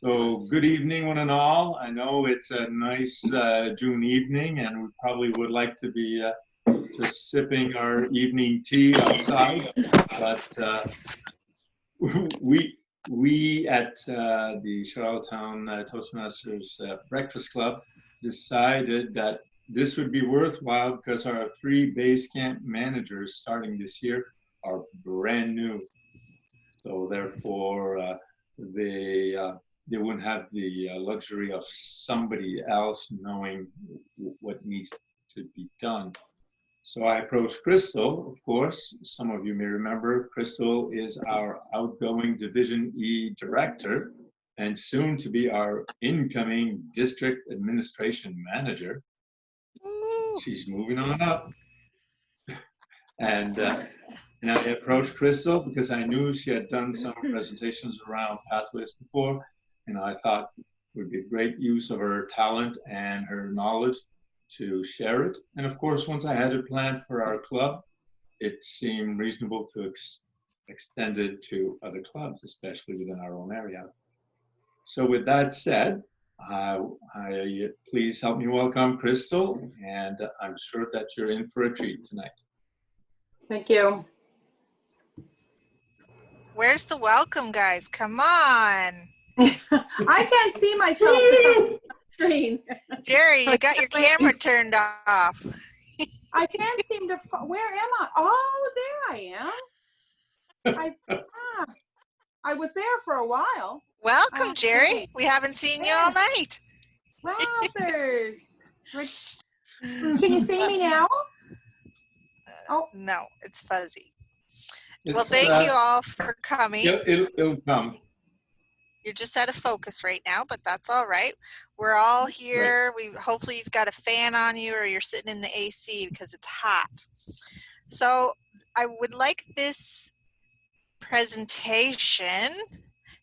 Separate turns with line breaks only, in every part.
So good evening, one and all. I know it's a nice June evening, and we probably would like to be just sipping our evening tea outside. But we at the Charlottetown Toastmasters Breakfast Club decided that this would be worthwhile because our 3 base camp managers starting this year are brand new. So therefore, they wouldn't have the luxury of somebody else knowing what needs to be done. So I approached Crystal, of course. Some of you may remember Crystal is our outgoing Division E director and soon to be our incoming district administration manager. She's moving on up. And I approached Crystal because I knew she had done some presentations around pathways before, and I thought it would be great use of her talent and her knowledge to share it. And of course, once I had a plan for our club, it seemed reasonable to extend it to other clubs, especially within our own area. So with that said, please help me welcome Crystal, and I'm sure that you're in for a treat tonight.
Thank you.
Where's the welcome, guys? Come on.
I can't see myself on the screen.
Jerry, you got your camera turned off.
I can't seem to, where am I? Oh, there I am. I was there for a while.
Welcome, Jerry. We haven't seen you all night.
Wowzers. Can you see me now?
Oh no, it's fuzzy. Well, thank you all for coming.
It'll come.
You're just out of focus right now, but that's all right. We're all here.
Right.
Hopefully you've got a fan on you or you're sitting in the AC because it's hot. So I would like this presentation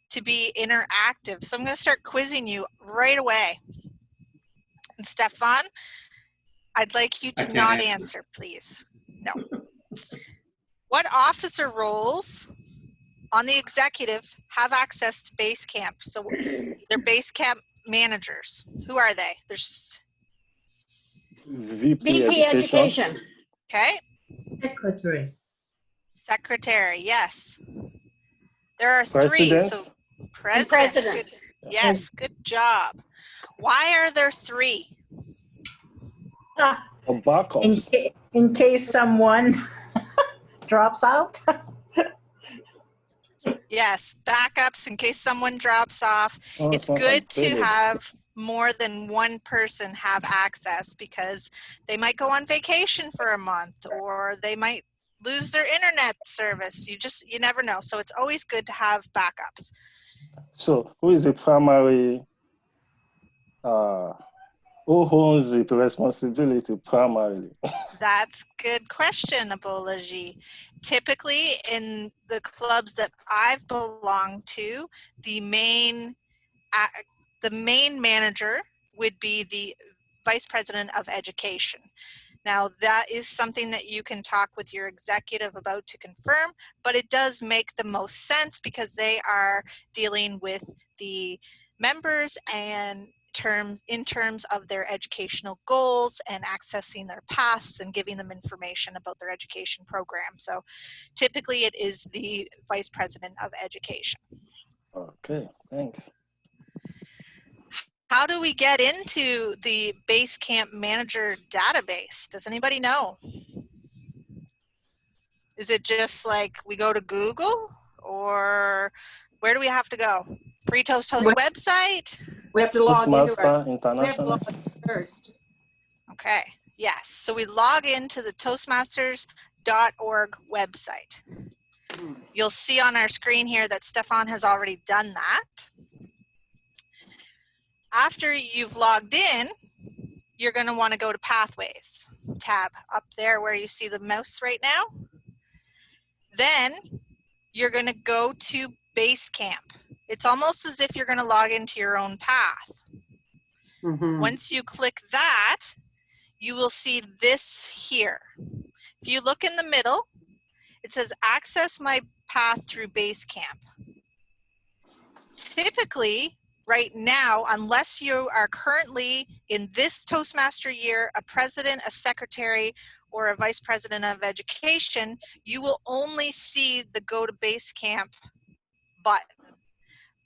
to be interactive. So I'm going to start quizzing you right away. And Stefan, I'd like you to not answer, please. No. What officer roles on the executive have access to base camp? So they're base camp managers. Who are they? There's
VP Education.
Okay. Secretary, yes. There are
President.
3. So President. Good, yes, good job. Why are there 3?
In case someone drops out.
Yes, backups in case someone drops off. It's good to have more than one person have access because they might go on vacation for a month or they might lose their internet service. You never know. So it's always good to have backups.
So who is the primary, who owns the responsibility primarily?
That's a good question, Abolaji. Typically in the clubs that I've belonged to, the main manager would be the vice president of education. Now that is something that you can talk with your executive about to confirm, but it does make the most sense because they are dealing with the members and in terms of their educational goals and accessing their paths and giving them information about their education program. So typically it is the vice president of education.
Okay, thanks.
How do we get into the base camp manager database? Does anybody know? Is it just like we go to Google or where do we have to go? Free Toast Host website?
We have to log into
International.
first.
Okay, yes. So we log into the Toastmasters.org website. You'll see on our screen here that Stefan has already done that. After you've logged in, you're going to want to go to Pathways tab up there where you see the mouse right now. Then you're going to go to Base Camp. It's almost as if you're going to log into your own path.
Mm-hmm.
Once you click that, you will see this here. If you look in the middle, it says access my path through Base Camp. Typically, right now, unless you are currently in this Toastmaster year, a president, a secretary, or a vice president of education, you will only see the Go to Basecamp button.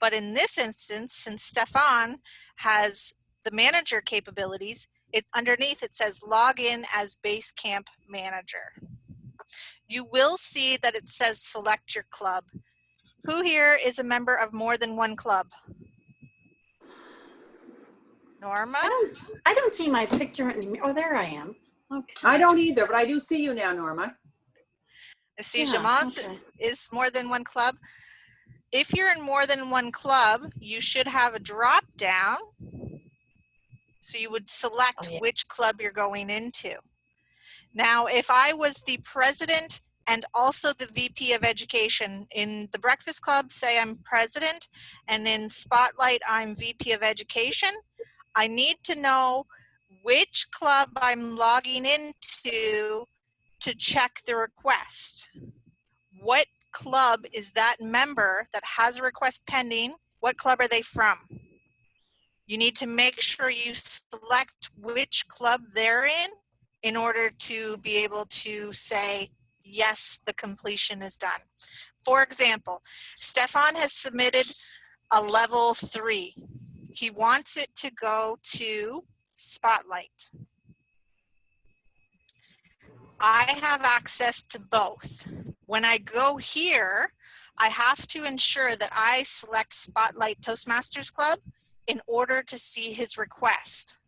But in this instance, since Stefan has the manager capabilities, underneath it says log in as Basecamp manager. You will see that it says select your club. Who here is a member of more than one club? Norma?
I don't see my picture anymore. Oh, there I am. Okay.
I don't either, but I do see you now, Norma.
I see
Yeah,
Jamas
okay.
is more than one club. If you're in more than one club, you should have a drop down. So you would select which club you're going into. Now, if I was the president and also the VP of education in the Breakfast Club, say I'm president, and in Spotlight, I'm VP of education, I need to know which club I'm logging into to check the request. What club is that member that has a request pending? What club are they from? You need to make sure you select which club they're in order to be able to say, yes, the completion is done. For example, Stefan has submitted a level 3. He wants it to go to Spotlight. I have access to both. When I go here, I have to ensure that I select Spotlight Toastmasters Club in order to see his request.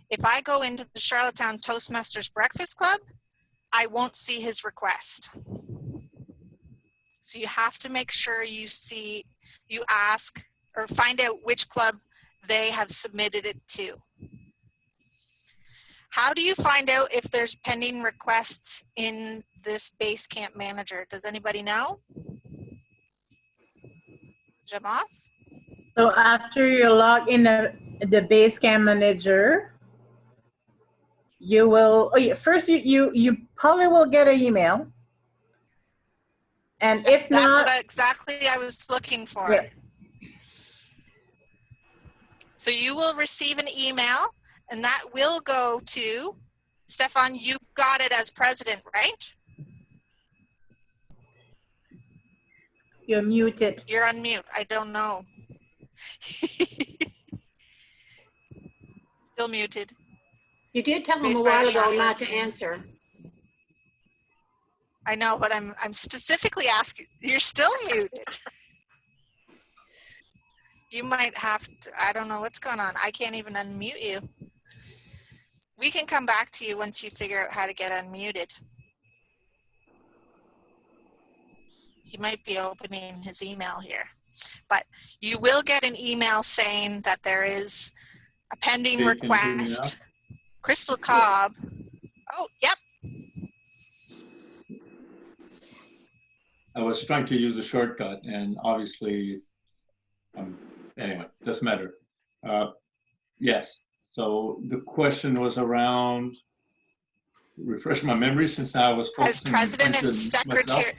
If I go into the Charlottetown Toastmasters Breakfast Club, I won't see his request. So you have to make sure you ask or find out which club they have submitted it to. How do you find out if there's pending requests in this Basecamp manager? Does anybody know? Jamas?
So after you log in the Basecamp manager, you will, first you probably will get an email. And
Yes,
if
that's
not,
what exactly I was looking for.
Yeah.
So you will receive an email, and that will go to, Stefan, you got it as president, right?
you're muted.
You're on mute. I don't know. Still muted.
You did tell him a
Spacebar
while
is not
ago not to
working.
answer.
I know, but I'm specifically asking. You're still muted. You might have to, I don't know what's going on. I can't even unmute you. We can come back to you once you figure out how to get unmuted. He might be opening his email here. But you will get an email saying that there is a pending
Okay, can you hear me now?
request. Crystal Cobb. Oh, yep.
I was trying to use a shortcut, and obviously, anyway, doesn't matter. Yes. So the question was around, refresh my memory since I was
As
focusing on
president and
myself.
secretary.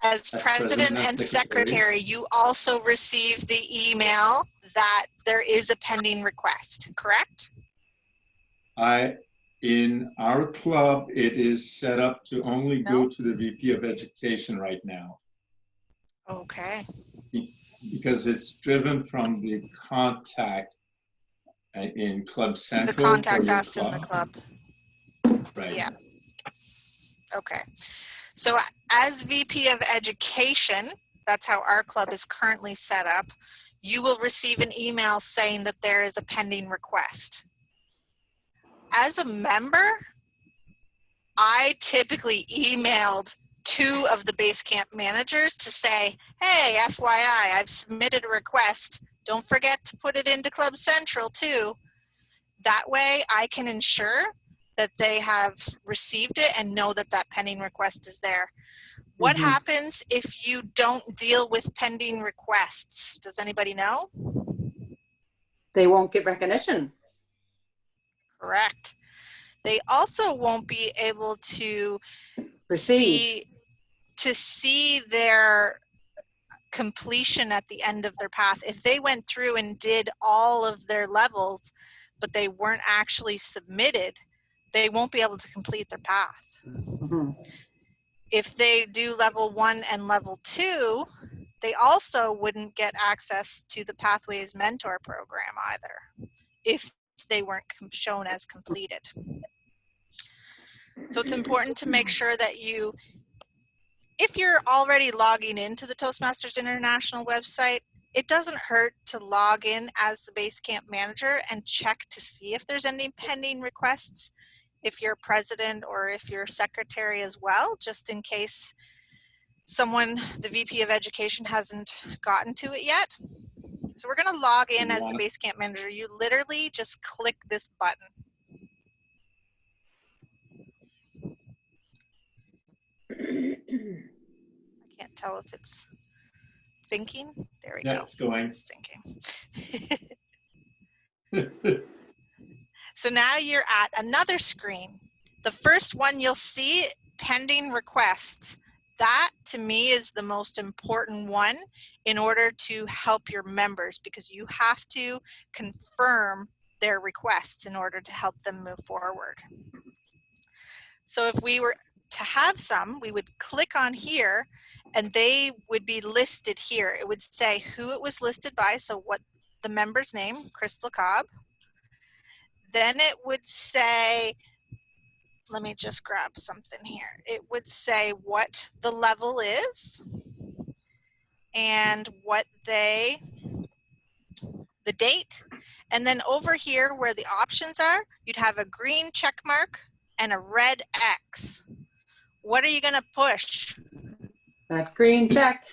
As president and secretary, you also receive the email that there is a pending request, correct?
In our club, it is set up to only go to the VP of education right now.
Okay.
Because it's driven from the contact in Club Central.
The contact us in the club.
Right.
Yeah. Okay. So as VP of education, that's how our club is currently set up, you will receive an email saying that there is a pending request. As a member, I typically emailed 2 of the Basecamp managers to say, hey, FYI, I've submitted a request. Don't forget to put it into Club Central too. That way I can ensure that they have received it and know that that pending request is there. What happens if you don't deal with pending requests? Does anybody know?
They won't get recognition.
Correct. They also won't be able to
Proceed.
see their completion at the end of their path. If they went through and did all of their levels, but they weren't actually submitted, they won't be able to complete their path. If they do level 1 and level 2, they also wouldn't get access to the Pathways Mentor program either, if they weren't shown as completed. So it's important to make sure that you, if you're already logging into the Toastmasters International website, it doesn't hurt to log in as the Basecamp manager and check to see if there's any pending requests, if you're president or if you're secretary as well, just in case someone, the VP of Education, hasn't gotten to it yet. So we're going to log in as the Basecamp manager. You literally just click this button. I can't tell if it's thinking. There we go.
It's going.
It's thinking. So now you're at another screen. The first one you'll see, pending requests. That to me is the most important one in order to help your members, because you have to confirm their requests in order to help them move forward. So if we were to have some, we would click on here and they would be listed here. It would say who it was listed by, so what the member's name, Crystal Cobb. Then it would say, let me just grab something here. It would say what the level is and what the date. And then over here where the options are, you'd have a green check mark and a red X. What are you going to push?
That green check.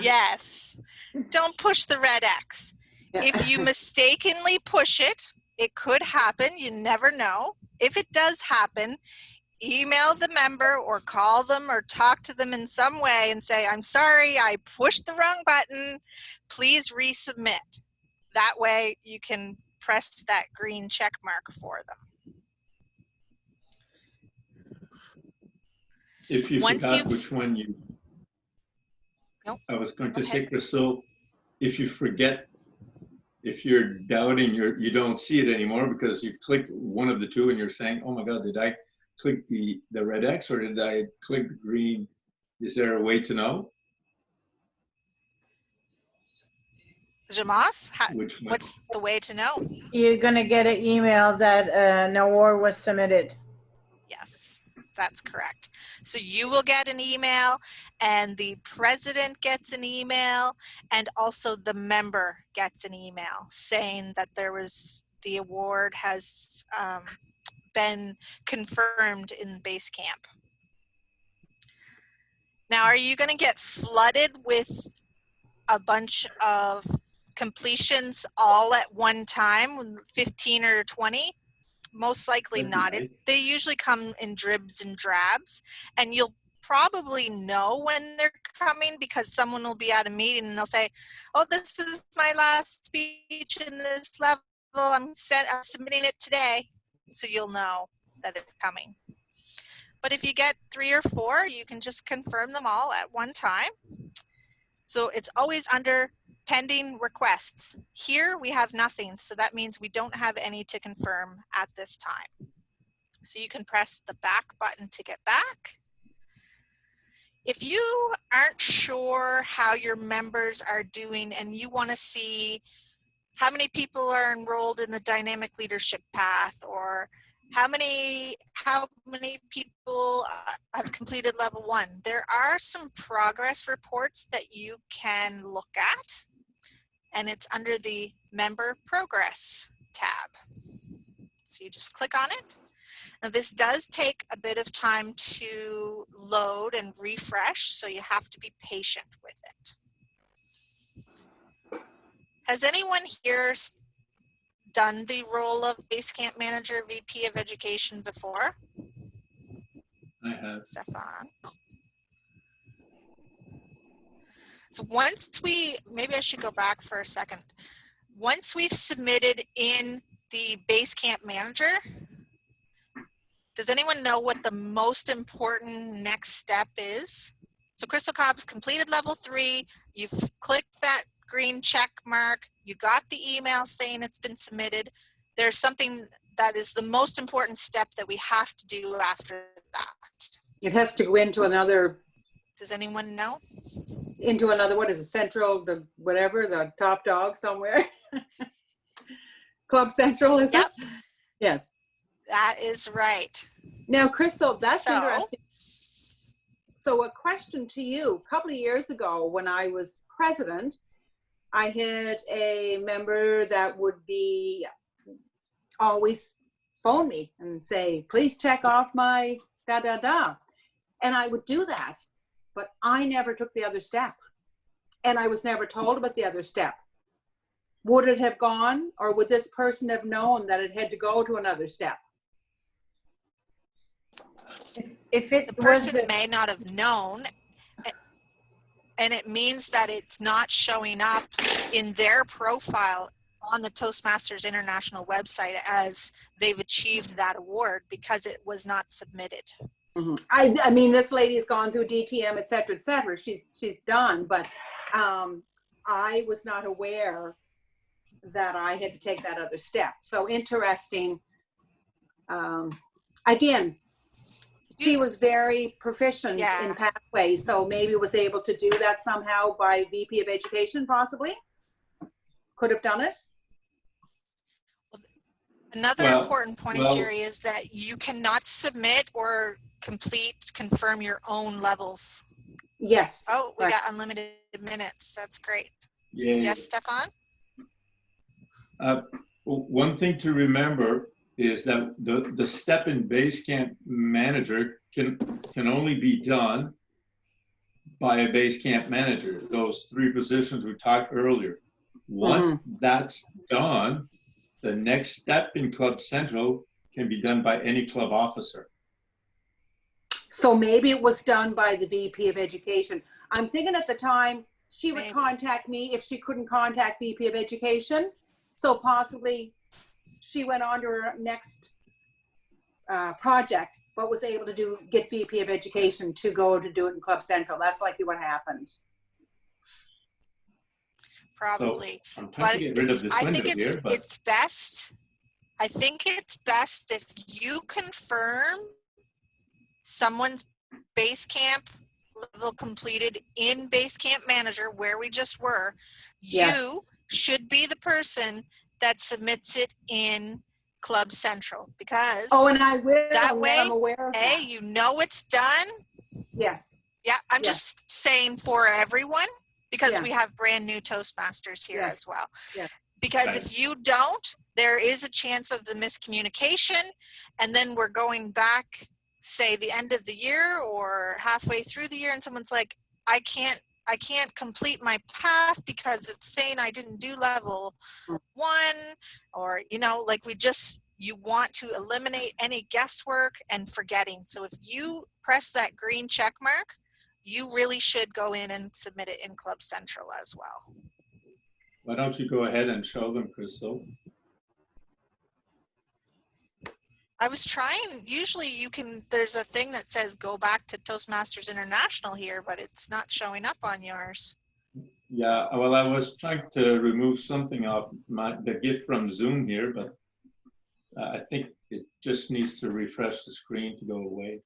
Yes. Don't push the red X. If you mistakenly push it, it could happen. You never know. If it does happen, email the member or call them or talk to them in some way and say, I'm sorry, I pushed the wrong button. Please resubmit. That way you can press that green check mark for them.
If you
Once
forgot
you've
which one you,
Nope.
I was going to
Go
say,
ahead.
Crystal, if you forget, if you're doubting, you don't see it anymore because you've clicked one of the two and you're saying, oh my God, did I click the red X or did I click the green? Is there a way to know?
Jamas,
Which one?
what's the way to know?
You're gonna get an email that an award was submitted.
Yes, that's correct. So you will get an email and the president gets an email and also the member gets an email saying that the award has been confirmed in Basecamp. Now, are you going to get flooded with a bunch of completions all at one time, 15 or 20? Most likely
That'd be
not.
nice.
They usually come in dribs and drabs, and you'll probably know when they're coming because someone will be at a meeting and they'll say, oh, this is my last speech in this level. I'm submitting it today. So you'll know that it's coming. But if you get 3 or 4, you can just confirm them all at one time. So it's always under pending requests. Here we have nothing, so that means we don't have any to confirm at this time. So you can press the back button to get back. If you aren't sure how your members are doing and you want to see how many people are enrolled in the dynamic leadership path, or how many people have completed level 1, there are some progress reports that you can look at, and it's under the member progress tab. So you just click on it. Now this does take a bit of time to load and refresh, so you have to be patient with it. Has anyone here done the role of Basecamp Manager, VP of Education before?
I have.
Stefan. So maybe I should go back for a second. Once we've submitted in the Basecamp Manager, does anyone know what the most important next step is? So Crystal Cobb's completed level 3. You've clicked that green check mark. You got the email saying it's been submitted. There's something that is the most important step that we have to do after that.
It has to go into another,
Does anyone know?
what is it, central, the whatever, the top dog somewhere? Club Central, is
Yep.
it? Yes.
That is right.
Now, Crystal, that's
So-
interesting. So a question to you. A couple of years ago when I was president, I had a member that would be always phone me and say, please check off my da-da-da. And I would do that, but I never took the other step. And I was never told about the other step. Would it have gone, or would this person have known that it had to go to another step?
If it
The
was
person may not have known, and it means that it's not showing up in their profile on the Toastmasters International website as they've achieved that award because it was not submitted.
Mm-hmm. I mean, this lady's gone through DTM, et cetera, et cetera. She's done, but I was not aware that I had to take that other step. So interesting. Again, she was very proficient in pathways, so maybe was able to do that somehow by VP of Education, possibly. Could have done it.
Another
Well,
important point,
well-
Jerry, is that you cannot submit or confirm your own levels.
Yes.
Oh, we
right.
got unlimited minutes. That's great.
Yeah.
Yes, Stefan?
One thing to remember is that the step in Basecamp manager can only be done by a Basecamp manager, those 3 positions we talked earlier. Once that's done, the next step in Club Central can be done by any club officer.
So maybe it was done by the VP of Education. I'm thinking at the time she would
Maybe.
contact me if she couldn't contact VP of Education. So possibly she went on to her next project, but was able to get VP of Education to go to do it in Club Central. That's likely what happened.
Probably.
So I'm trying to get rid of this window here, but
it's best. I think it's best if you confirm someone's Basecamp level completed in Basecamp Manager, where we just were.
Yes.
You should be the person that submits it in Club Central, because
And I will.
that way,
I'm aware of that.
you know it's done.
Yes.
Yeah, I'm
Yeah.
just saying for everyone, because
Yeah.
we have brand new Toastmasters here
Yes.
as well.
Yes.
Because
Right.
if you don't, there is a chance of the miscommunication, and then we're going back, say the end of the year or halfway through the year, and someone's like, I can't complete my path because it's saying I didn't do level 1, or like you want to eliminate any guesswork and forgetting. So if you press that green check mark, you really should go in and submit it in Club Central as well.
why don't you go ahead and show them, Crystal?
I was trying, usually there's a thing that says go back to Toastmasters International here, but it's not showing up on yours.
Yeah, well, I was trying to remove something off the gift from Zoom here, but I think it just needs to refresh the screen to go away.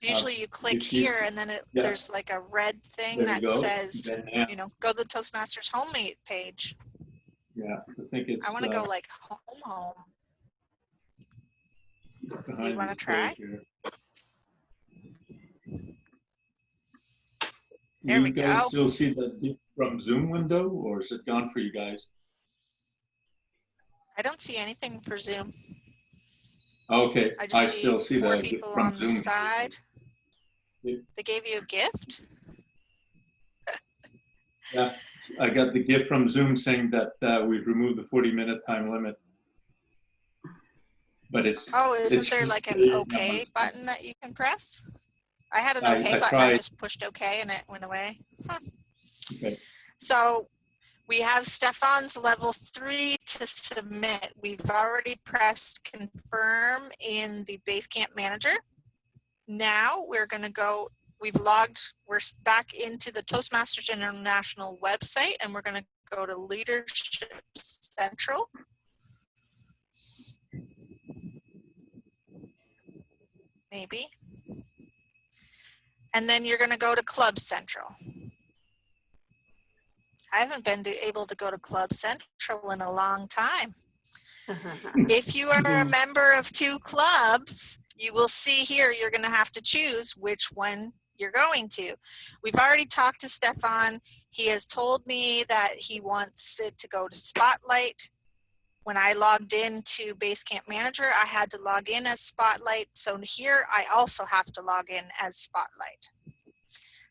Usually you click
if you-
here and then
yeah.
there's like a red thing
There you
that
go.
says,
Then, yeah,
go to the Toastmasters homemade page.
yeah, I think it's.
I want to go like home.
behind
wanna
this
try?
page here.
There
You
we
guys
go.
still see the gift from Zoom window, or is it gone for you guys?
I don't see anything for Zoom.
Okay,
I
I
just
still see
4
the gift
people
from
on the
Zoom.
side.
Yeah.
They gave you a gift?
Yeah, I got the gift from Zoom saying that we've removed the 40-minute time limit. But it's.
Oh, isn't
it's
there
just
like an
the
OK
numbers.
button that you can press? I had an
I
OK button. I
tried.
just pushed OK and it went away. Huh.
Okay.
So we have Stefan's level 3 to submit. We've already pressed confirm in the Basecamp Manager. Now we're going to go, we're back into the Toastmasters International website, and we're going to go to Leadership Central. Maybe. And then you're going to go to Club Central. I haven't been able to go to Club Central in a long time. If you are a member of 2 clubs, you will see here you're going to have to choose which one you're going to. We've already talked to Stefan. He has told me that he wants it to go to Spotlight. When I logged in to Basecamp Manager, I had to log in as Spotlight. So here I also have to log in as Spotlight.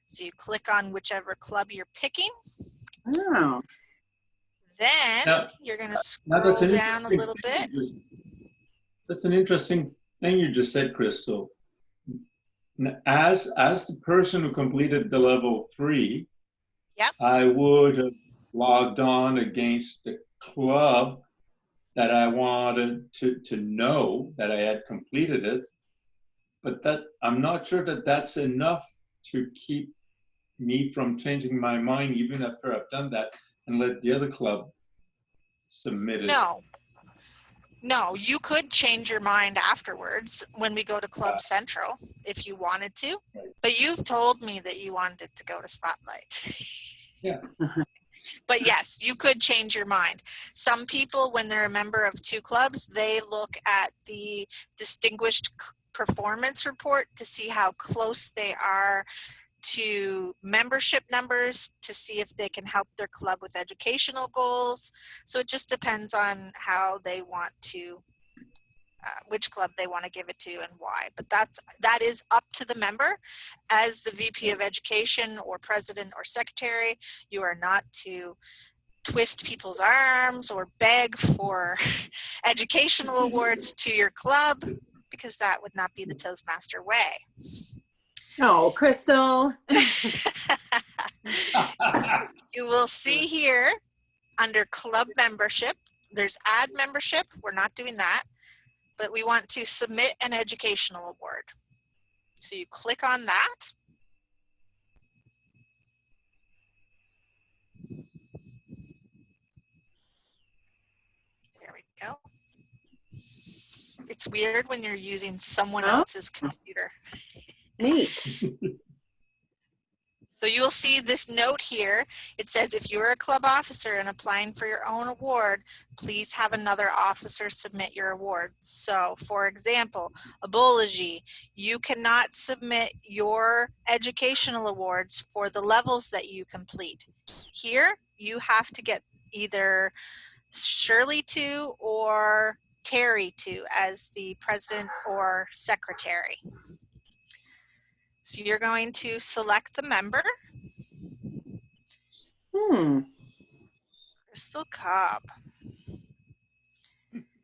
So you click on whichever club you're picking.
Oh.
Then you're going to scroll down a little bit.
That's an interesting thing you just said, Crystal. As the person who completed the level 3,
yep,
I would have logged on against the club that I wanted to know that I had completed it, but that I'm not sure that that's enough to keep me from changing my mind even after I've done that and let the other club submit it.
No, you could change your mind afterwards when we go to Club Central if you wanted to, but you've told me that you wanted it to go to Spotlight.
Yeah.
But yes, you could change your mind. Some people, when they're a member of 2 clubs, they look at the distinguished performance report to see how close they are to membership numbers, to see if they can help their club with educational goals. So it just depends on how they want to, which club they want to give it to and why. But that is up to the member. As the VP of Education or President or Secretary, you are not to twist people's arms or beg for educational awards to your club, because that would not be the Toastmaster way.
Oh, Crystal.
You will see here under club membership, there's add membership. We're not doing that, but we want to submit an educational award. So you click on that. There we go. It's weird when you're using someone else's computer.
Neat.
So you'll see this note here. It says, if you're a club officer and applying for your own award, please have another officer submit your award. So for example, Abology, you cannot submit your educational awards for the levels that you complete. Here, you have to get either Shirley to or Terry to as the president or secretary. So you're going to select the member. Crystal Cobb.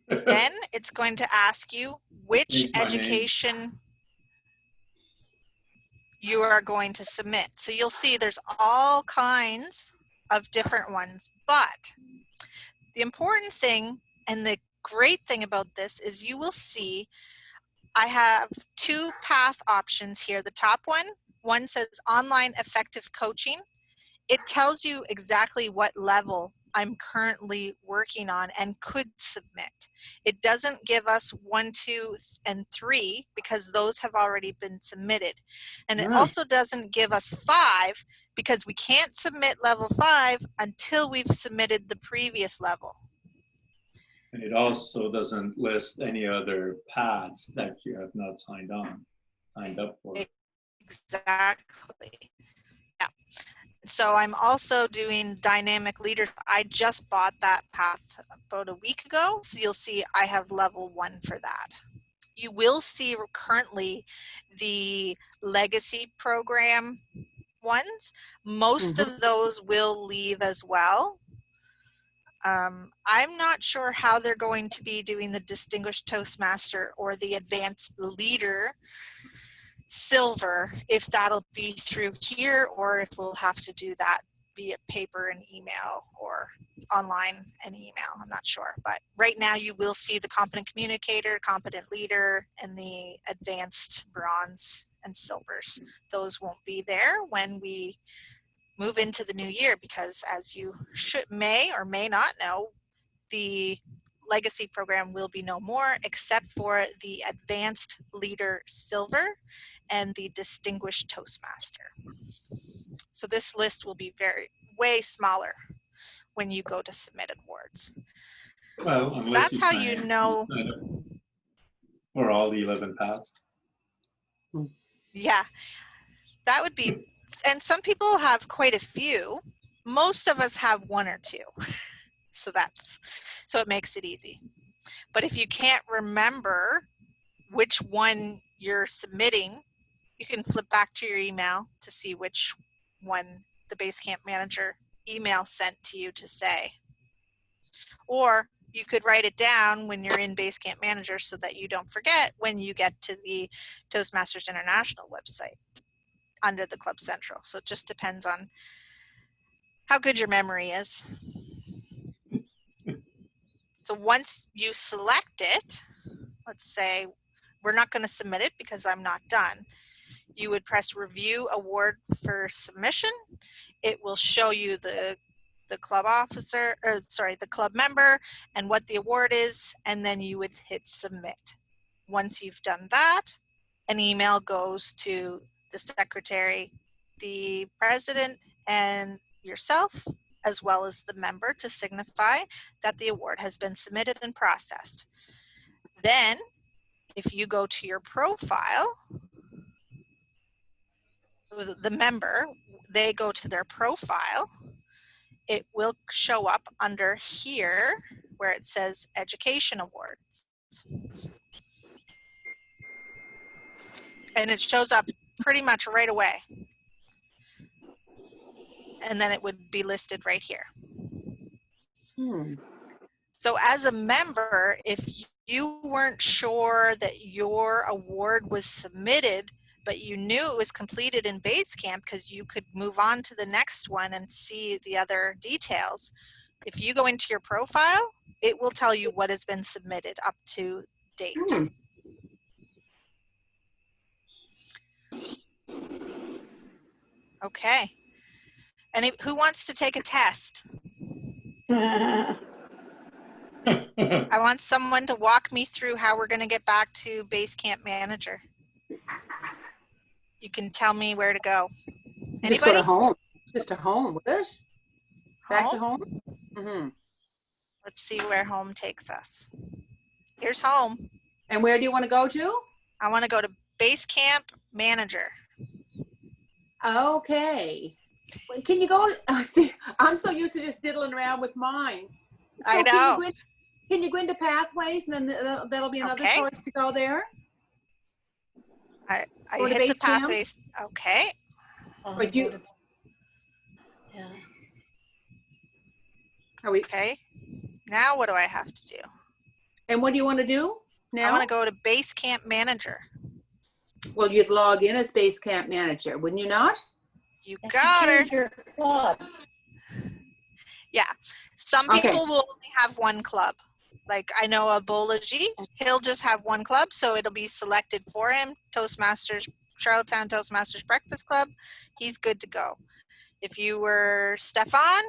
Then it's going to ask you which education you are going to submit. So you'll see there's all kinds of different ones, but the important thing and the great thing about this is you will see I have 2 path options here. The top one says online effective coaching. It tells you exactly what level I'm currently working on and could submit. It doesn't give us 1, 2, and 3 because those have already been submitted. And it also doesn't give us 5 because we can't submit level 5 until we've submitted the previous level.
And it also doesn't list any other paths that you have not signed up for.
Exactly. Yeah. So I'm also doing dynamic leadership. I just bought that path about a week ago. So you'll see I have level 1 for that. You will see currently the legacy program ones. Most of those will leave as well. I'm not sure how they're going to be doing the Distinguished Toastmaster or the Advanced Leader Silver, if that'll be through here or if we'll have to do that via paper and email or online and email. I'm not sure. But right now you will see the competent communicator, competent leader, and the advanced bronze and silvers. Those won't be there when we move into the new year, because as you may or may not know, the legacy program will be no more, except for the advanced leader silver and the distinguished Toastmaster. So this list will be way smaller when you go to submit awards.
Well,
So
unless
that's how you know.
For all the 11 paths.
Yeah, that would be, and some people have quite a few. Most of us have one or two. So it makes it easy. But if you can't remember which one you're submitting, you can flip back to your email to see which one the Basecamp manager email sent to you to say. Or you could write it down when you're in Basecamp Manager so that you don't forget when you get to the Toastmasters International website under the Club Central. So it just depends on how good your memory is. So once you select it, let's say we're not going to submit it because I'm not done. You would press Review Award for Submission. It will show you the club officer, or sorry, the club member and what the award is, and then you would hit Submit. Once you've done that, an email goes to the secretary, the president, and yourself, as well as the member, to signify that the award has been submitted and processed. Then, if you go to your profile, the member, they go to their profile, it will show up under here where it says Education Awards. And it shows up pretty much right away. And then it would be listed right here. So as a member, if you weren't sure that your award was submitted, but you knew it was completed in Basecamp because you could move on to the next one and see the other details, if you go into your profile, it will tell you what has been submitted up to date. Okay. And who wants to take a test? I want someone to walk me through how we're going to get back to Basecamp Manager. You can tell me where to go. Anybody?
Just go to home. Just to home, would it? Back to home? Mm-hmm.
Let's see where home takes us. Here's home.
And where do you want to go to?
I want to go to Basecamp Manager.
Okay. Can you go? See, I'm so used to just diddling around with mine. So
I know.
Can you go into Pathways, and then that'll be another choice to go there?
I hit the Pathways. Okay.
But you.
Yeah.
Are we?
Okay. Now what do I have to do?
And what do you want to do now?
I want to go to Basecamp Manager.
Well, you'd log in as Basecamp Manager, wouldn't you not?
You got her.
Your club.
Yeah. Some people will only have one club. Like I know a Bolaji, he'll just have one club, so it'll be selected for him. Toastmasters, Charlottetown Toastmasters Breakfast Club, he's good to go. If you were Stefan,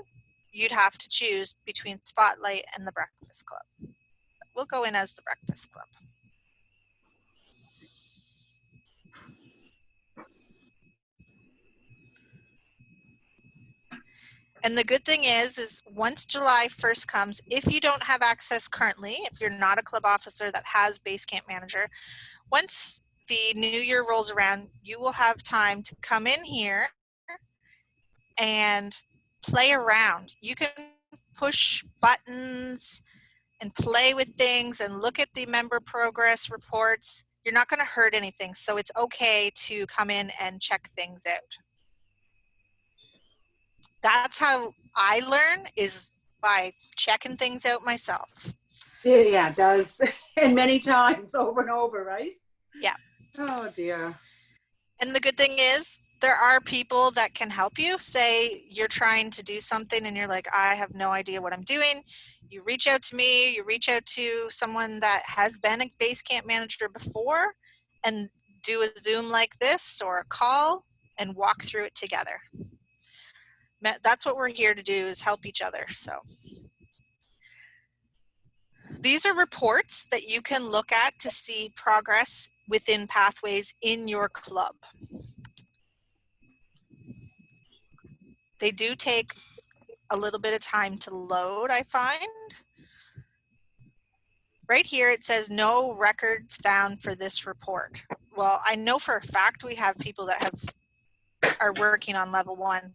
you'd have to choose between Spotlight and the Breakfast Club. We'll go in as the Breakfast Club. And the good thing is once July 1st comes, if you don't have access currently, if you're not a club officer that has Basecamp Manager, once the new year rolls around, you will have time to come in here and play around. You can push buttons and play with things and look at the member progress reports. You're not going to hurt anything, so it's okay to come in and check things out. That's how I learn, is by checking things out myself.
Yeah, it does. And many times over and over, right?
Yeah.
Oh dear.
And the good thing is there are people that can help you. Say you're trying to do something and you're like, I have no idea what I'm doing. You reach out to me, you reach out to someone that has been a Basecamp manager before and do a Zoom like this or a call and walk through it together. That's what we're here to do, is help each other. So these are reports that you can look at to see progress within pathways in your club. They do take a little bit of time to load, I find. Right here it says no records found for this report. Well, I know for a fact we have people that are working on level 1.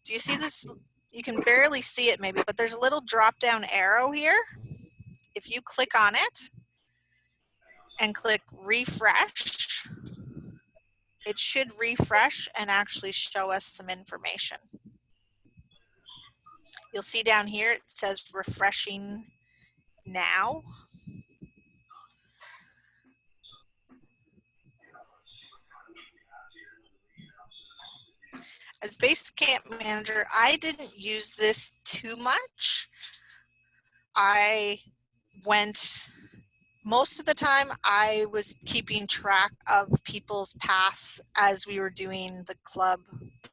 Do you see this? You can barely see it maybe, but there's a little drop down arrow here. If you click on it and click refresh, it should refresh and actually show us some information. You'll see down here it says refreshing now. As Basecamp manager, I didn't use this too much. Most of the time I was keeping track of people's paths as we were doing the club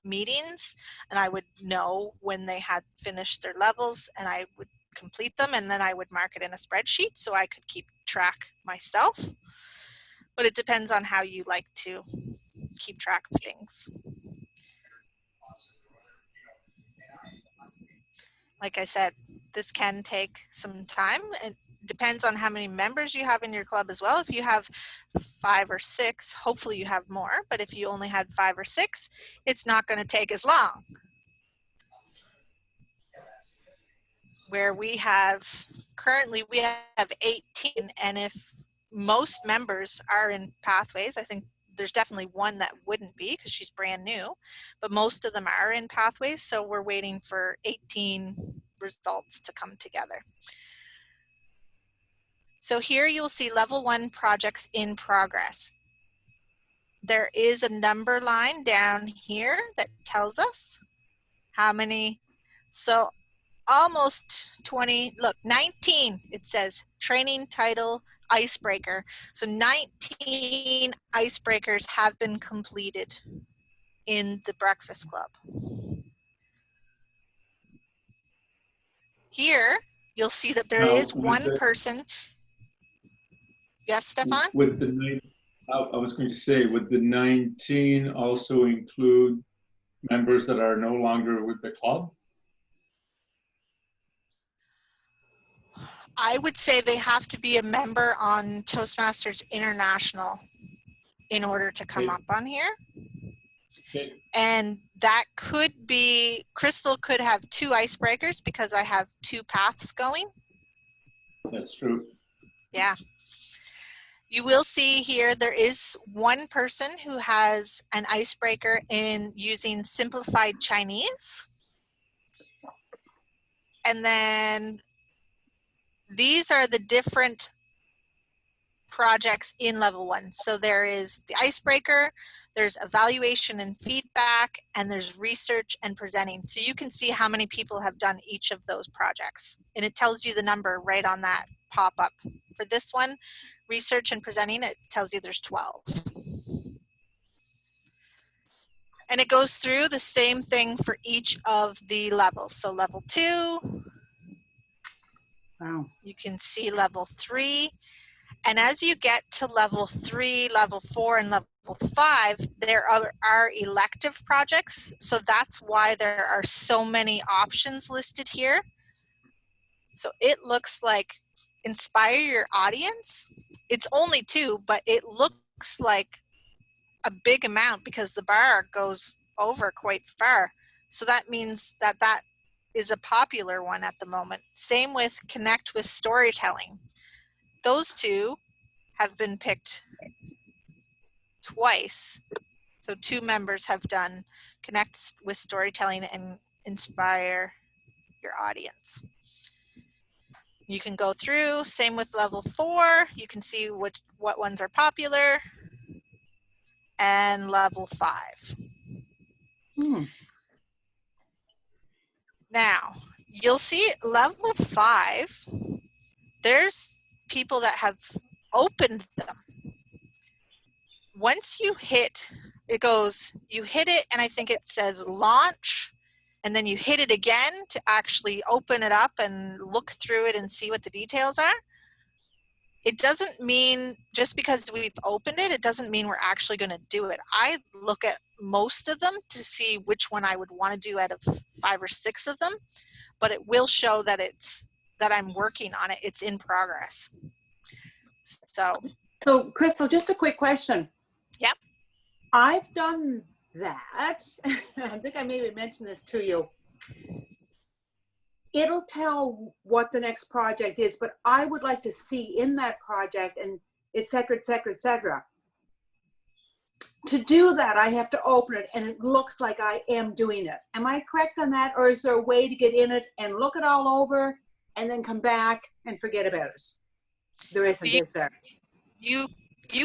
meetings, and I would know when they had finished their levels and I would complete them, and then I would mark it in a spreadsheet so I could keep track myself. But it depends on how you like to keep track of things. Like I said, this can take some time. It depends on how many members you have in your club as well. If you have 5 or 6, hopefully you have more, but if you only had 5 or 6, it's not going to take as long. Where currently we have 18, and if most members are in pathways, I think there's definitely one that wouldn't be because she's brand new, but most of them are in pathways, so we're waiting for 18 results to come together. So here you'll see level 1 projects in progress. There is a number line down here that tells us how many. So almost 20, look, 19, it says training title icebreaker. So 19 icebreakers have been completed in the Breakfast Club. Here, you'll see that there is one person. Yes, Stefan?
With the, I was going to say, would the 19 also include members that are no longer with the club?
I would say they have to be a member on Toastmasters International in order to come up on here.
Okay.
And that could be, Crystal could have 2 icebreakers because I have 2 paths going.
That's true.
Yeah. You will see here there is one person who has an icebreaker in using simplified Chinese. And then these are the different projects in level 1. So there is the icebreaker, there's evaluation and feedback, and there's research and presenting. So you can see how many people have done each of those projects. And it tells you the number right on that pop-up. For this one, research and presenting, it tells you there's 12. And it goes through the same thing for each of the levels. So level 2,
Wow.
you can see level 3. And as you get to level 3, level 4, and level 5, there are elective projects. So that's why there are so many options listed here. So it looks like inspire your audience. It's only 2, but it looks like a big amount because the bar goes over quite far. So that means that that is a popular one at the moment. Same with connect with storytelling. Those 2 have been picked twice. So 2 members have done connect with storytelling and inspire your audience. You can go through, same with level 4. You can see what ones are popular. And level 5. Now, you'll see level 5, there's people that have opened them. Once you hit, it goes, you hit it and I think it says launch, and then you hit it again to actually open it up and look through it and see what the details are. It doesn't mean just because we've opened it, it doesn't mean we're actually going to do it. I look at most of them to see which one I would want to do out of 5 or 6 of them, but it will show that that I'm working on it. It's in progress.
So Crystal, just a quick question.
Yep.
I've done that. I think I maybe mentioned this to you. It'll tell what the next project is, but I would like to see in that project and et cetera, et cetera, et cetera. To do that, I have to open it and it looks like I am doing it. Am I correct on that? Or is there a way to get in it and look it all over and then come back and forget about it? There isn't, is there?
You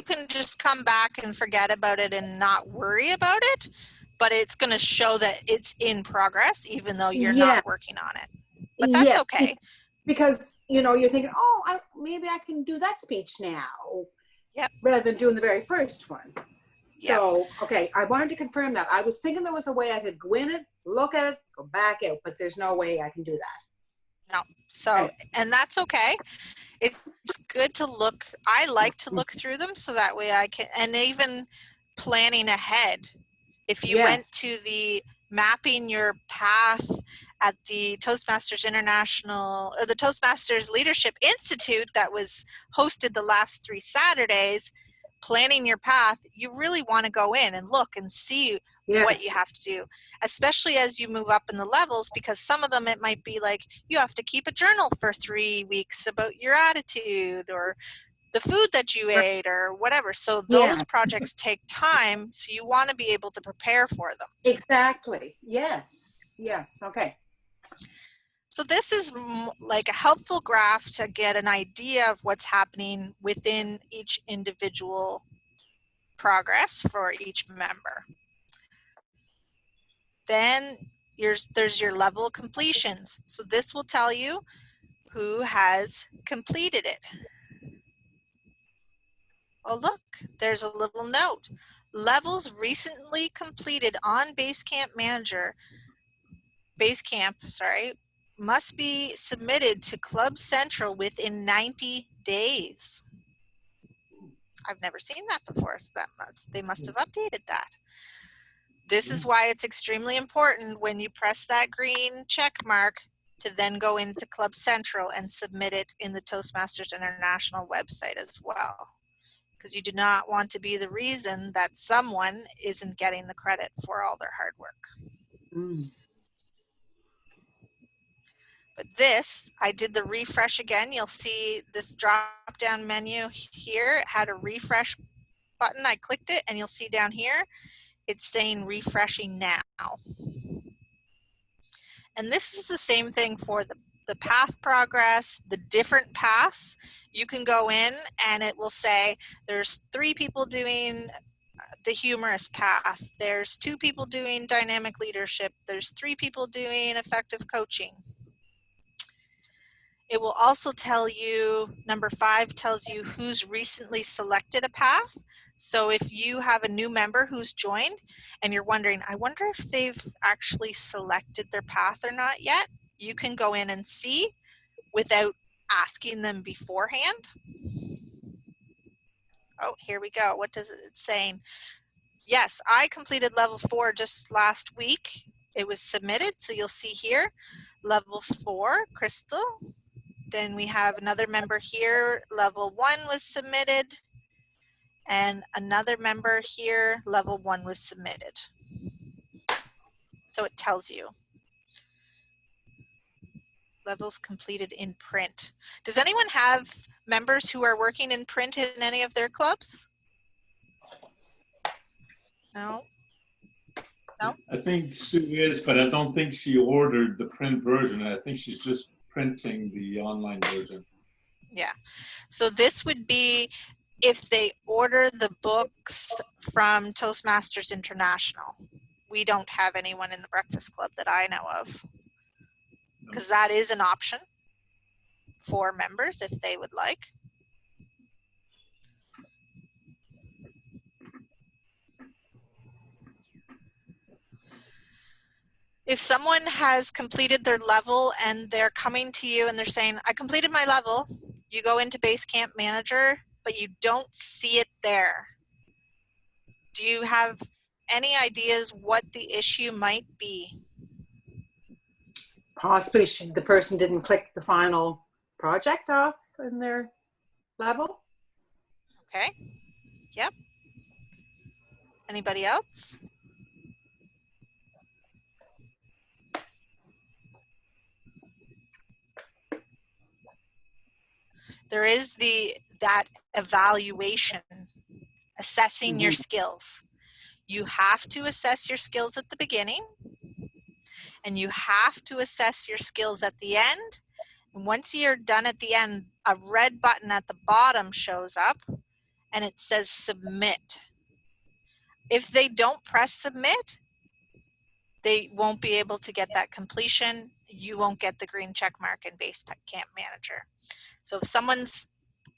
can just come back and forget about it and not worry about it, but it's going to show that it's in progress even though you're not working on it. But that's okay.
Because, you know, you're thinking, oh, maybe I can do that speech now.
Yep.
Rather than doing the very first one.
Yep.
So, okay, I wanted to confirm that. I was thinking there was a way I could go in it, look at it, go back out, but there's no way I can do that.
No. So, and that's okay. It's good to look. I like to look through them so that way I can, and even planning ahead. If you went to the mapping your path at the Toastmasters International or the Toastmasters Leadership Institute that was hosted the last 3 Saturdays, planning your path, you really want to go in and look and see what you have to do, especially as you move up in the levels, because some of them it might be like you have to keep a journal for 3 weeks about your attitude or the food that you ate or whatever. So those projects take time, so you want to be able to prepare for them.
Exactly. Yes. Yes. Okay.
So this is like a helpful graph to get an idea of what's happening within each individual progress for each member. Then there's your level completions. So this will tell you who has completed it. Oh, look, there's a little note. Levels recently completed on Basecamp must be submitted to Club Central within 90 days. I've never seen that before, so they must have updated that. This is why it's extremely important when you press that green check mark to then go into Club Central and submit it in the Toastmasters International website as well. Because you do not want to be the reason that someone isn't getting the credit for all their hard work. But this, I did the refresh again. You'll see this drop-down menu here. It had a refresh button. I clicked it, and you'll see down here, it's saying refreshing now. And this is the same thing for the path progress, the different paths. You can go in and it will say there's 3 people doing the humorous path. There's 2 people doing dynamic leadership. There's 3 people doing effective coaching. It will also tell you, number 5 tells you who's recently selected a path. So if you have a new member who's joined and you're wondering, I wonder if they've actually selected their path or not yet, you can go in and see without asking them beforehand. Oh, here we go. What does it saying? Yes, I completed level 4 just last week. It was submitted, so you'll see here, level 4, Crystal. Then we have another member here, level 1 was submitted. And another member here, level 1 was submitted. So it tells you. Levels completed in print. Does anyone have members who are working in print in any of their clubs? No? No?
I think Sue is, but I don't think she ordered the print version. I think she's just printing the online version.
Yeah. So this would be if they order the books from Toastmasters International. we don't have anyone in the Breakfast Club that I know of, because that is an option for members if they would like. If someone has completed their level and they're coming to you and they're saying, I completed my level, you go into Basecamp Manager, but you don't see it there. Do you have any ideas what the issue might be?
Possibly the person didn't click the final project off in their level.
Okay. Yep. Anybody else? There is that evaluation, assessing your skills. You have to assess your skills at the beginning, and you have to assess your skills at the end. And once you're done at the end, a red button at the bottom shows up and it says submit. If they don't press submit, they won't be able to get that completion. You won't get the green check mark in Basecamp Manager. So if someone's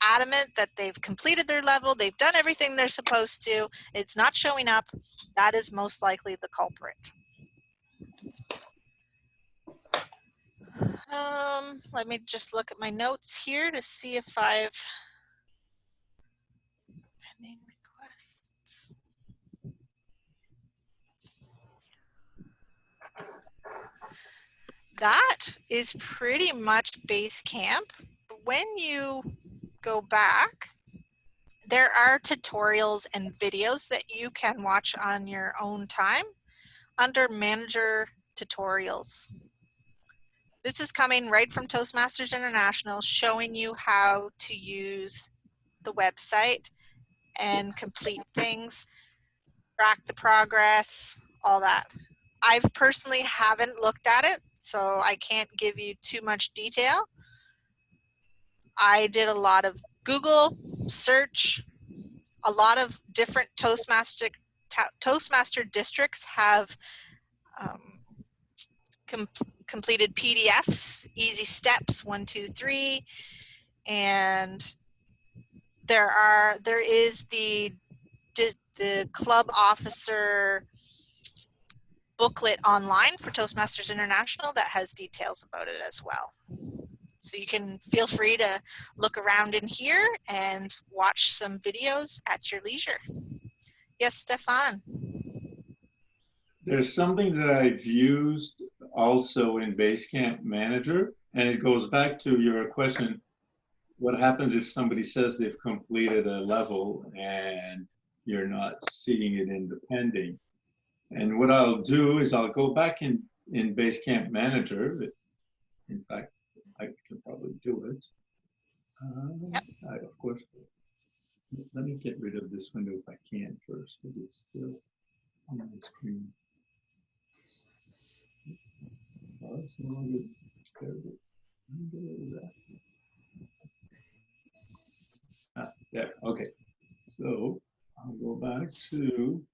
adamant that they've completed their level, they've done everything they're supposed to, it's not showing up, that is most likely the culprit. Let me just look at my notes here to see if I've pending requests. That is pretty much Basecamp. When you go back, there are tutorials and videos that you can watch on your own time under Manager Tutorials. This is coming right from Toastmasters International, showing you how to use the website and complete things, track the progress, all that. I've personally haven't looked at it, so I can't give you too much detail. I did a lot of Google search. A lot of different Toastmaster districts have completed PDFs, easy steps 1, 2, 3, and there is the club officer booklet online for Toastmasters International that has details about it as well. So you can feel free to look around in here and watch some videos at your leisure. Yes, Stefan.
There's something that I've used also in Basecamp Manager, and it goes back to your question, what happens if somebody says they've completed a level and you're not seeing it in the pending? And what I'll do is I'll go back in Basecamp Manager. In fact, I can probably do it. Of course, let me get rid of this window if I can first, because it's still on the screen. Oh, it's no longer, there it is. Get rid of that. There, okay. So I'll go back to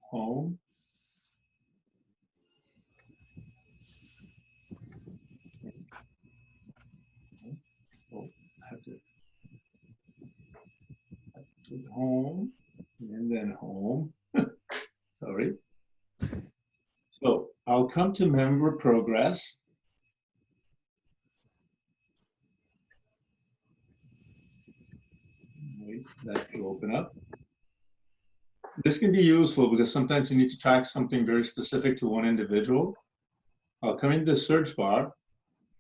home. Oh, I have to put home and then home. Sorry. So I'll come to member progress. Wait for that to open up. This can be useful because sometimes you need to track something very specific to one individual. I'll come into the search bar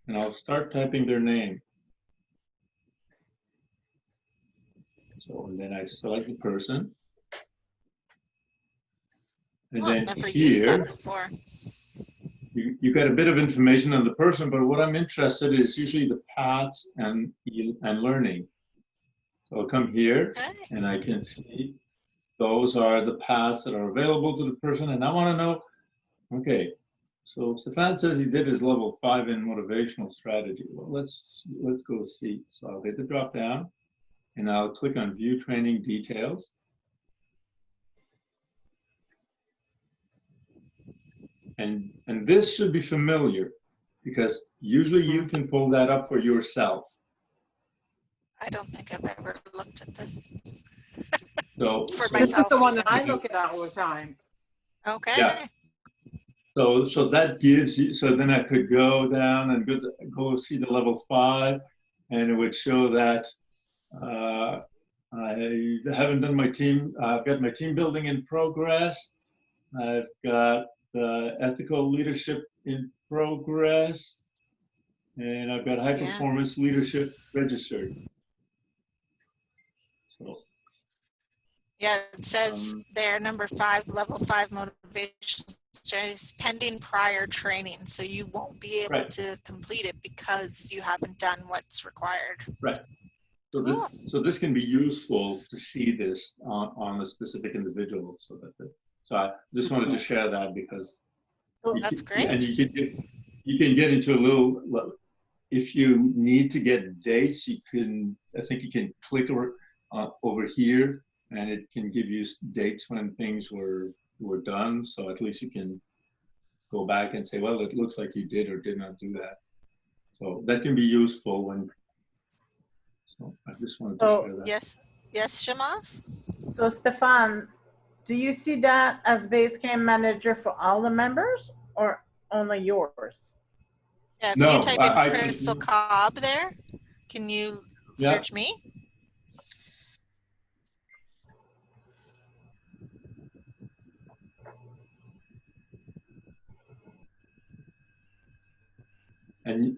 and I'll start typing their name. So and then I select the person. And then
never
here,
used that before.
You get a bit of information on the person, but what I'm interested in is usually the paths and learning. So I'll come here and I can see those are the paths that are available to the person. And I want to know, okay, so Stefan says he did his level 5 in motivational strategy. Well, let's go see. So I'll hit the drop down and I'll click on view training details. and this should be familiar because usually you can pull that up for yourself.
I don't think I've ever looked at this
So,
for
This is
myself.
the one that I
either.
look at all the time.
Okay.
Yeah. So that gives you, so then I could go down and go see the level 5, and it would show that I haven't done my team. I've got my team building in progress. I've got ethical leadership in progress, and I've got high performance leadership registered. So,
yeah, it says there, number 5, level 5 motivation strategies pending prior training. So you won't be able to complete it because you haven't done what's required.
Right. So,
Cool.
so this can be useful to see this on a specific individual. So I just wanted to share that because
That's great.
And you can get into a little. If you need to get dates, I think you can click over here, and it can give you dates when things were done. So at least you can go back and say, well, it looks like you did or did not do that. So that can be useful when. So I just wanted to share that.
Yes, Shamas?
So Stefan, do you see that as Basecamp manager for all the members or only yours?
Yeah, if
No,
you type in Crystal Cobb there, can you search me?
And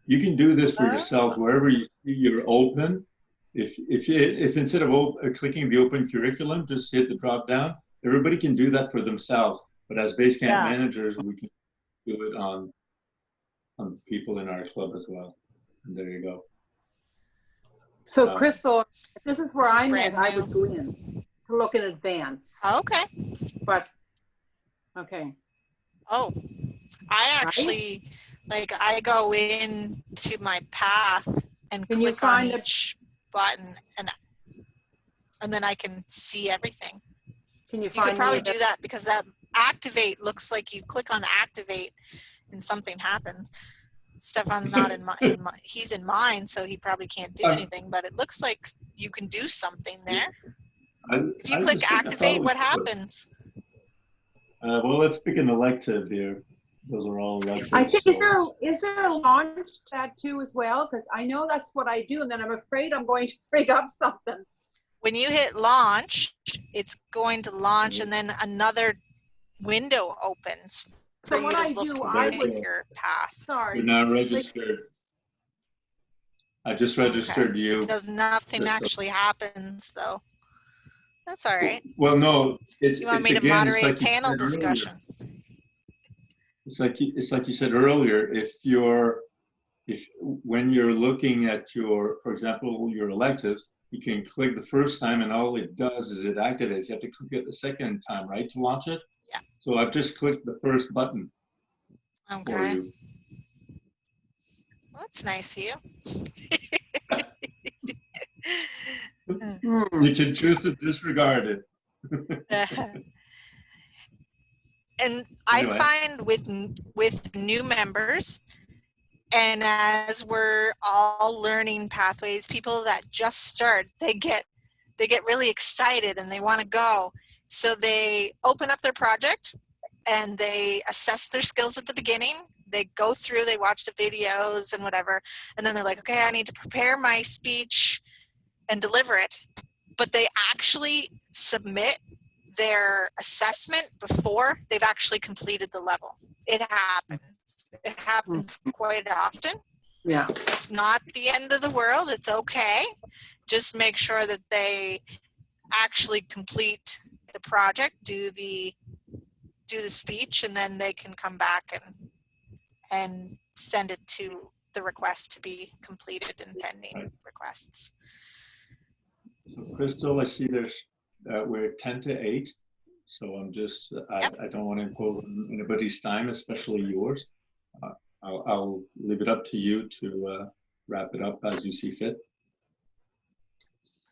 you can do this for yourself wherever you see you're open. If instead of clicking the open curriculum, just hit the drop down. Everybody can do that for themselves. But as Basecamp managers, we can do it on people in our club as well. And there you go.
So Crystal, this is where I'm at. I would go in to look in advance.
Okay.
But okay.
Oh, I actually I go in to my path and click on each button and then I can see everything.
Can
you could probably do that because that activate looks like you click on activate and something happens. Stefan's not in my, he's in mine, so he probably can't do anything, but it looks like you can do something there. If you click activate, what happens?
Well, let's pick an elective here. Those are all electives.
I think, is there a launch chat too as well? Because I know that's what I do, and then I'm afraid I'm going to frig up something.
When you hit launch, it's going to launch, and then another window opens.
So what I do, I would
your path.
Sorry.
You're not registered. I just registered you.
It does nothing actually happens though. That's all right.
Well, no,
you want me to moderate
like
panel discussion?
It's like you said earlier. When you're looking at for example, your electives, you can click the first time, and all it does is it activates. You have to click it the second time, right, to launch it.
Yeah.
So I've just clicked the first button.
Okay.
For you.
Well, that's nice of you.
You can choose to disregard it.
And I find with new members, and as we're all learning pathways, people that just start, they get really excited and they want to go. So they open up their project and they assess their skills at the beginning. They go through, they watch the videos and whatever, and then they're like, okay, I need to prepare my speech and deliver it. But they actually submit their assessment before they've actually completed the level. It happens. It happens quite often.
Yeah.
It's not the end of the world. It's okay. Just make sure that they actually complete the project, do the speech, and then they can come back and send it to the request to be completed and pending requests.
So Crystal, I see we're 10 to 8. So I'm just, I don't want to impose anybody's time, especially yours. I'll leave it up to you to wrap it up as you see fit.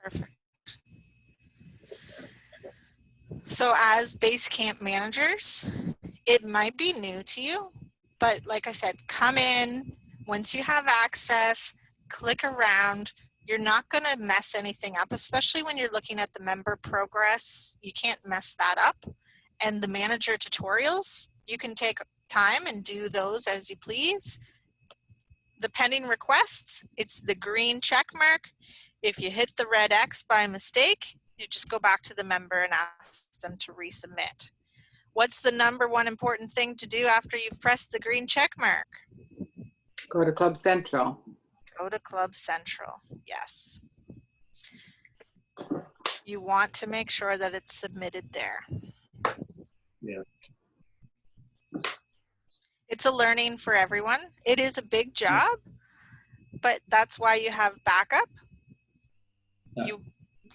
Perfect. So as Basecamp managers, it might be new to you, but like I said, come in. Once you have access, click around. You're not going to mess anything up, especially when you're looking at the member progress. You can't mess that up. And the manager tutorials, you can take time and do those as you please. The pending requests, it's the green check mark. If you hit the red X by mistake, you just go back to the member and ask them to resubmit. What's the number one important thing to do after you've pressed the green check mark?
Go to Club Central.
Go to Club Central, yes. You want to make sure that it's submitted there.
Yeah.
It's a learning for everyone. It is a big job, but that's why you have backup.
Yeah.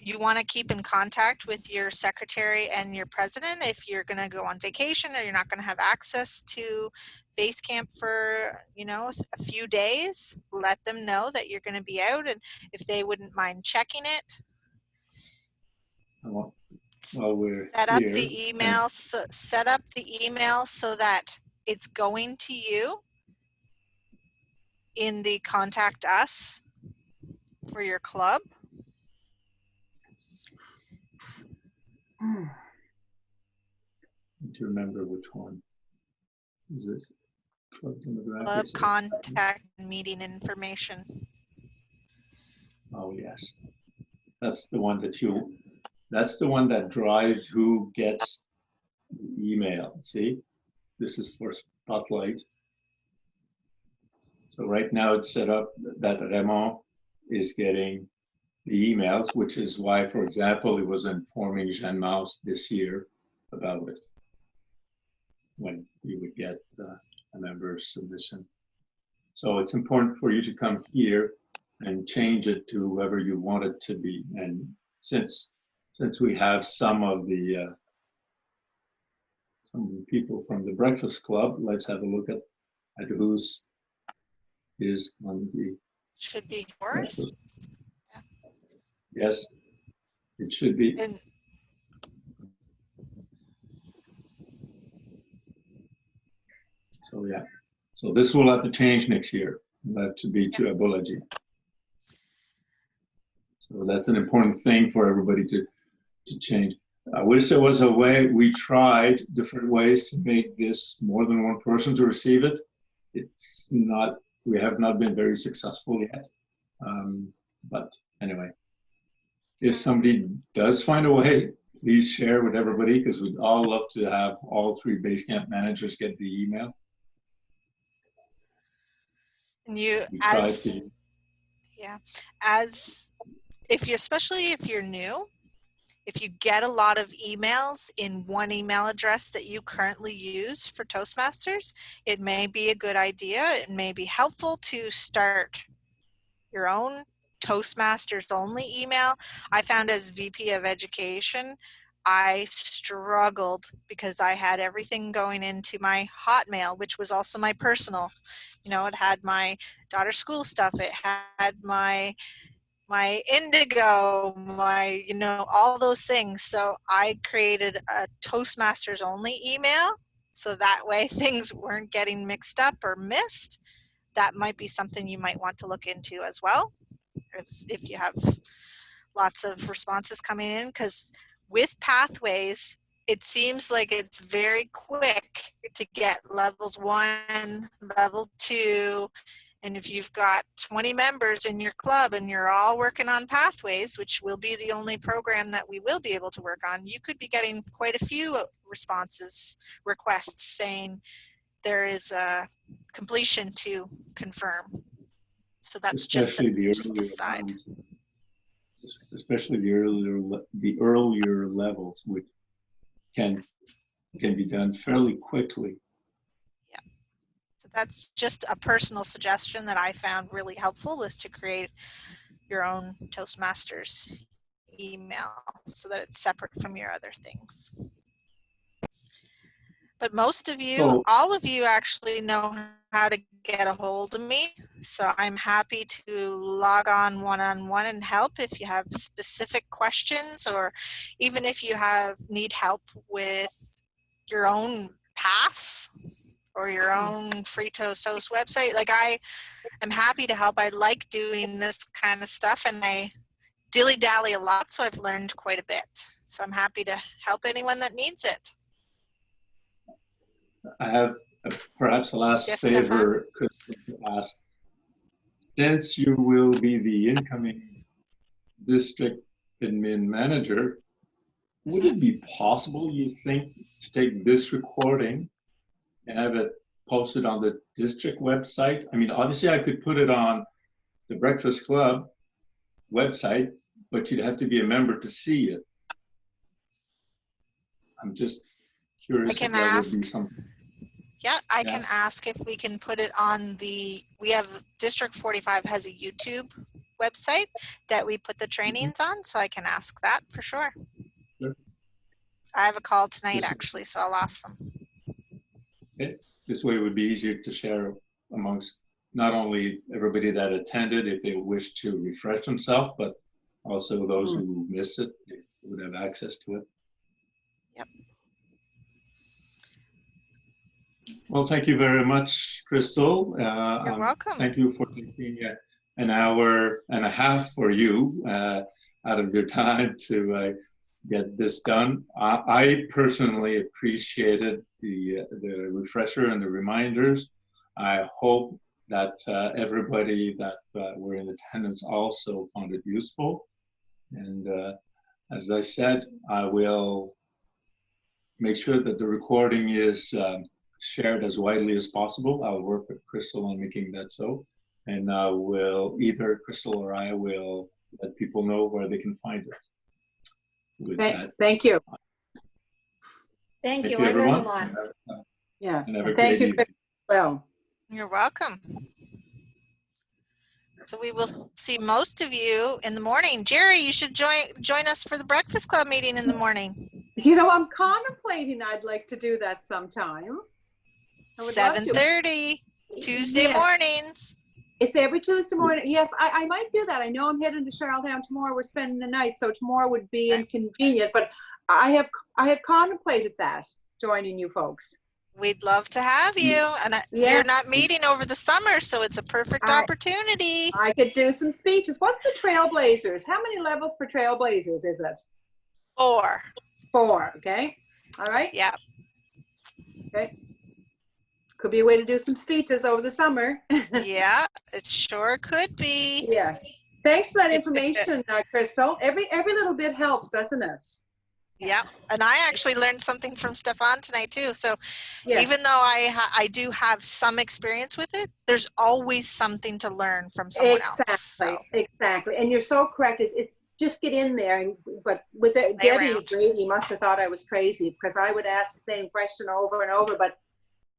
You want to keep in contact with your secretary and your president if you're going to go on vacation or you're not going to have access to Basecamp for, you know, a few days. Let them know that you're going to be out, and if they wouldn't mind checking it.
Well, we're
set up
here,
the email. So set up the email so that it's going to you in the contact us for your club.
to remember which one. Is it Club
Club
Demographics?
contact meeting information.
Oh, yes. That's the one that's the one that drives who gets the email. See, this is for Spotlight. So right now it's set up that Raymond is getting the emails, which is why, for example, he was informing Jeanne Mouse this year about it, when you would get a member's submission. So it's important for you to come here and change it to whoever you want it to be. And since we have some of the people from the Breakfast Club, let's have a look at whose is on the
Should be yours.
Yeah. Yes, it should be.
And
So yeah, so this will have to change next year. It'll have to be to Abology. So that's an important thing for everybody to change. I wish there was a way. We tried different ways to make this more than one person to receive it. It's not. We have not been very successful yet. But anyway, if somebody does find a way, please share with everybody, because we'd all love to have all 3 Basecamp managers get the email.
and you,
We
as
tried to.
yeah, as if you, especially if you're new, if you get a lot of emails in one email address that you currently use for Toastmasters, it may be a good idea. It may be helpful to start your own Toastmasters only email. I found as VP of Education, I struggled because I had everything going into my Hotmail, which was also my personal. You know, it had my daughter's school stuff. It had my Indigo, my, you know, all those things. So I created a Toastmasters only email, so that way things weren't getting mixed up or missed. That might be something you might want to look into as well, if you have lots of responses coming in, because with Pathways, it seems like it's very quick to get levels 1, level 2, and if you've got 20 members in your club and you're all working on Pathways, which will be the only program that we will be able to work on, you could be getting quite a few requests saying there is a completion to confirm. So that's
Especially
just a side.
Especially the earlier levels, which can be done fairly quickly.
Yeah. So that's just a personal suggestion that I found really helpful, was to create your own Toastmasters email so that it's separate from your other things. But most of you, all of you actually know how to get a hold of me. So I'm happy to log on one-on-one and help if you have specific questions, or even if you need help with your own paths or your own free toast website, like I am happy to help. I like doing this kind of stuff, and I dilly-dally a lot, so I've learned quite a bit. So I'm happy to help anyone that needs it.
I have perhaps a last
Yes,
favor, Crystal, to ask. Since you will be the incoming district admin manager, would it be possible, you think, to take this recording and have it posted on the district website? I mean, obviously I could put it on the Breakfast Club website, but you'd have to be a member to see it. I'm just curious
I can
if that
ask.
would be something.
Yeah, I can ask if we can put it on we have District 45 has a YouTube website that we put the trainings on, so I can ask that for sure.
Sure.
I have a call tonight actually, so I'll ask them.
Okay. This way it would be easier to share amongst not only everybody that attended if they wish to refresh themselves, but also those who missed it, they would have access to it.
Yep.
Well, thank you very much, Crystal.
You're welcome.
Thank you for taking an hour and a half for you out of your time to get this done. I personally appreciated the refresher and the reminders. I hope that everybody that were in attendance also found it useful. And as I said, I will make sure that the recording is shared as widely as possible. I'll work with Crystal on making that so. And either Crystal or I will let people know where they can find it. With that,
thank you.
Thank you.
you,
I learned a
everyone.
lot.
Yeah.
And have a
Thank
great
you, Chris. Well,
You're welcome. So we will see most of you in the morning. Jerry, you should join us for the Breakfast Club meeting in the morning.
you know, I'm contemplating I'd like to do that sometime. I would love to.
7:30 Tuesday
Yes.
mornings.
It's every Tuesday morning. Yes, I might do that. I know I'm heading to Charlottetown tomorrow. We're spending the night, so tomorrow would be inconvenient. But I have contemplated that, joining you folks.
We'd love to have you. And you're not meeting over the summer, so it's a perfect opportunity.
I could do some speeches. What's the Trailblazers? How many levels for Trailblazers is it?
4.
4, okay. All right.
Yeah.
Okay. Could be a way to do some speeches over the summer.
Yeah, it sure could be.
Yes. Thanks for that information, Crystal. Every little bit helps, doesn't it?
Yeah, and I actually learned something from Stefan tonight too. So
Yes.
even though I do have some experience with it, there's always something to learn from someone else. So.
Exactly. And you're so correct. It's just get in there. But with Debbie Brady must have thought I was crazy because I would ask the same question over and over. But